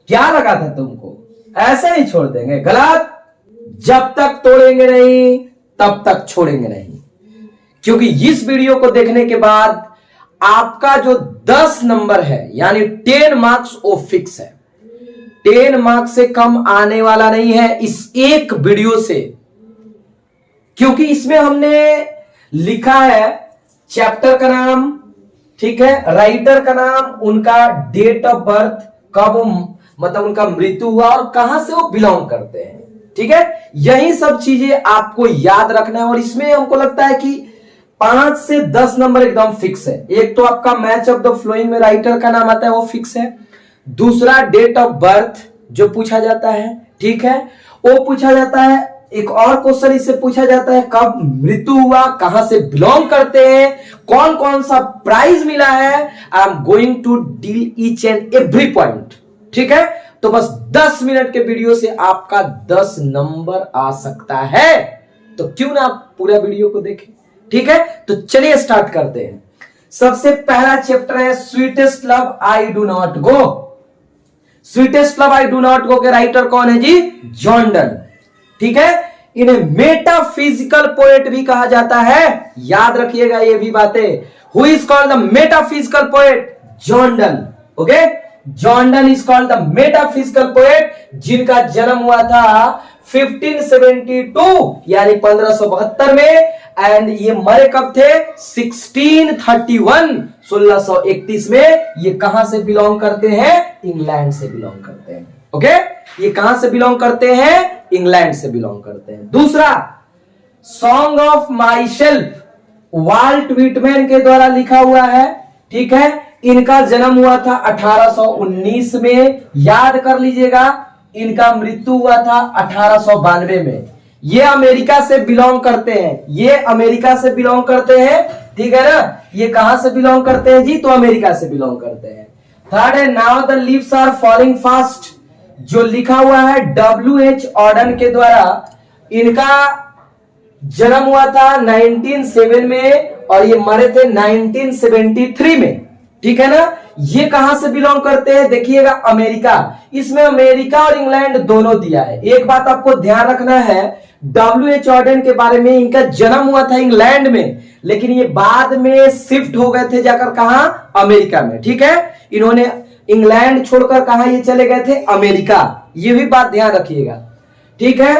क्या लगा था तुमको? ऐसे नहीं छोड़ देंगे, गलत। जब तक तोड़ेंगे नहीं तब तक छोड़ेंगे नहीं, क्योंकि इस वीडियो को देखने के बाद आपका जो 10 नंबर है यानी 10 मार्क्स वो फिक्स है। 10 मार्क्स से कम आने वाला नहीं है इस एक वीडियो से, क्योंकि इसमें हमने लिखा है चैप्टर का नाम, ठीक है, राइटर का नाम, उनका डेट ऑफ बर्थ, कब मतलब उनका मृत्यु हुआ और कहां से वो बिलोंग करते हैं, ठीक है। यही सब चीजें आपको याद रखना है और इसमें हमको लगता है कि 5 से 10 नंबर एकदम फिक्स है। एक तो आपका मैच ऑफ द फ्लोइंग में राइटर का नाम आता है, वो फिक्स है। दूसरा डेट ऑफ बर्थ जो पूछा जाता है, ठीक है, वो पूछा जाता है। एक और क्वेश्चन इससे पूछा जाता है कब मृत्यु हुआ, कहां से बिलोंग करते हैं, कौन कौन सा प्राइज मिला है। I am going to deal each and every point, ठीक है। तो बस 10 मिनट के वीडियो से आपका 10 नंबर आ सकता है, तो क्यों ना आप पूरा वीडियो को देखें, ठीक है। तो चलिए स्टार्ट करते हैं। सबसे पहला चैप्टर है sweetest love I do not go. Sweetest love I do not go के राइटर कौन है जी? जॉन डन, ठीक है। इन्हें मेटाफिजिकल पोएट भी कहा जाता है, याद रखिएगा ये भी बातें। Who is called the metaphysical poet? John Donne, okay. John Donne is called the metaphysical poet, जिनका जन्म हुआ था 1572 यानी 1572 में, एंड ये मरे कब थे? 1631 में। ये कहां से बिलोंग करते हैं? इंग्लैंड से बिलोंग करते हैं, ओके। ये कहां से बिलोंग करते हैं? इंग्लैंड से बिलोंग करते हैं। दूसरा, song of myself Walt Whitman के द्वारा लिखा हुआ है, ठीक है। इनका जन्म हुआ था 1819 में, याद कर लीजिएगा। इनका मृत्यु हुआ था 1892 में। ये अमेरिका से बिलोंग करते हैं, ये अमेरिका से बिलोंग करते हैं, ठीक है ना। ये कहां से बिलोंग करते हैं जी? तो अमेरिका से बिलोंग करते हैं। थर्ड है now the leaves are falling fast, जो लिखा हुआ है W.H. ऑर्डन के द्वारा। इनका जन्म हुआ था 1907 में और ये मरे थे 1973 में, ठीक है ना। ये कहां से बिलोंग करते हैं? देखिएगा अमेरिका। इसमें अमेरिका और इंग्लैंड दोनों दिया है। एक बात आपको ध्यान रखना है, W.H. ऑर्डन के बारे में, इनका जन्म हुआ था इंग्लैंड में, लेकिन ये बाद में शिफ्ट हो गए थे जाकर कहां? अमेरिका में, ठीक है। इन्होंने इंग्लैंड छोड़कर कहां ये चले गए थे? अमेरिका। ये भी बात ध्यान रखिएगा, ठीक है।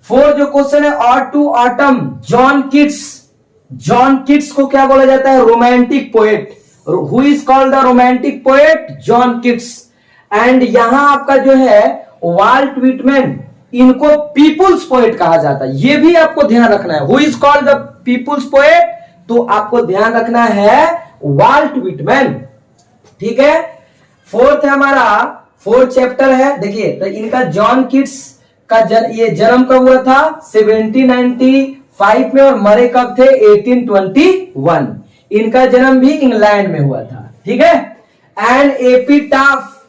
4 जो क्वेश्चन है, ode to autumn, John Keats. John Keats को क्या बोला जाता है? Romantic poet. Who is called the romantic poet? John Keats. And यहां आपका जो है वाल्ट व्हिटमैन, इनको पीपुल्स पोएट कहा जाता है। ये भी आपको ध्यान रखना है। Who is called the people's poet? तो आपको ध्यान रखना है वाल्ट व्हिटमैन, ठीक है। फोर्थ है हमारा, 4th चैप्टर है, देखिए। तो इनका जॉन किट्स का ये जन्म कब हुआ था? 1795 में और मरे कब थे? 1821। इनका जन्म भी इंग्लैंड में हुआ था, ठीक है। And epitaph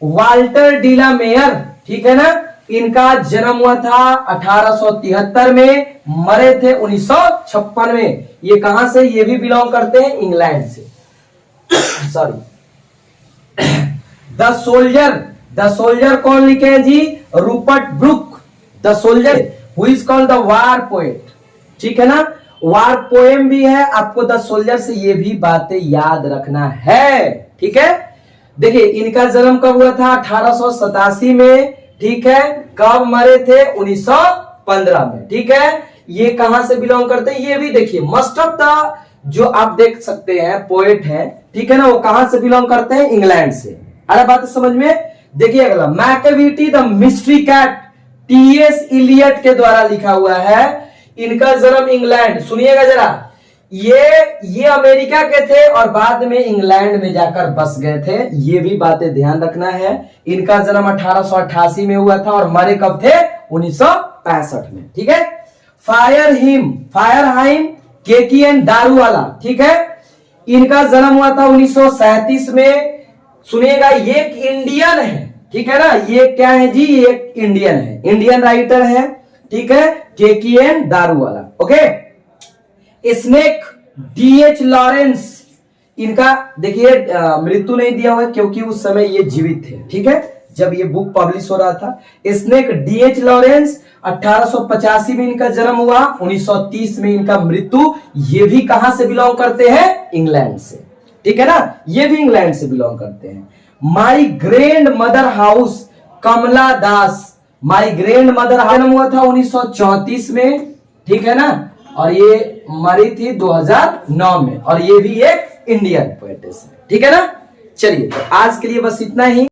Walter Dila mayor, ठीक है ना। इनका जन्म हुआ था 1873 में, मरे थे 1956 में। ये कहां से? ये भी बिलोंग करते हैं इंग्लैंड से। Sorry. The soldier, the soldier कौन लिखे हैं जी? Rupert Brooke. The soldier who is called the war poet, ठीक है ना। वार पोएम भी है। आपको द सोल्जर से ये भी बातें याद रखना है, ठीक है। देखिए इनका जन्म कब हुआ था? 1887 में, ठीक है। कब मरे थे? 1915 में, ठीक है। ये कहां से बिलोंग करते हैं? ये भी देखिए, मोस्ट ऑफ द जो आप देख सकते हैं पोएट है, ठीक है ना, वो कहां से बिलोंग करते हैं? इंग्लैंड से। अरे बात समझ में? देखिए अगला, Macavity the mystery cat, T.S. Eliot के द्वारा लिखा हुआ है। इनका जन्म इंग्लैंड, सुनिएगा जरा, ये अमेरिका के थे और बाद में इंग्लैंड में जाकर बस गए थे। ये भी बातें ध्यान रखना है। इनका जन्म 1888 में हुआ था और मरे कब थे? 1965 में, ठीक है। फायरहाइम केकीएन दारूवाला, ठीक है। इनका जन्म हुआ था 1937 में। सुनिएगा, ये एक इंडियन है, ठीक है ना। ये क्या है जी? ये एक इंडियन है, इंडियन राइटर है, ठीक है। Keki N Daruwalla, okay. Snake D.H. Lawrence, इनका देखिए मृत्यु नहीं दिया हुआ है क्योंकि उस समय ये जीवित थे, ठीक है, जब ये बुक पब्लिश हो रहा था। स्नेक डीएच लॉरेंस 1885 में इनका जन्म हुआ, 1930 में इनका मृत्यु। ये भी कहां से बिलोंग करते हैं? इंग्लैंड से, ठीक है ना, ये भी इंग्लैंड से बिलोंग करते हैं। My grandmother house Kamala Das, my grandmother जन्म हुआ था 1934 में, ठीक है ना, और ये मरी थी 2009 में, और ये भी एक इंडियन पोएटेस है, ठीक है ना। चलिए तो आज के लिए बस इतना ही।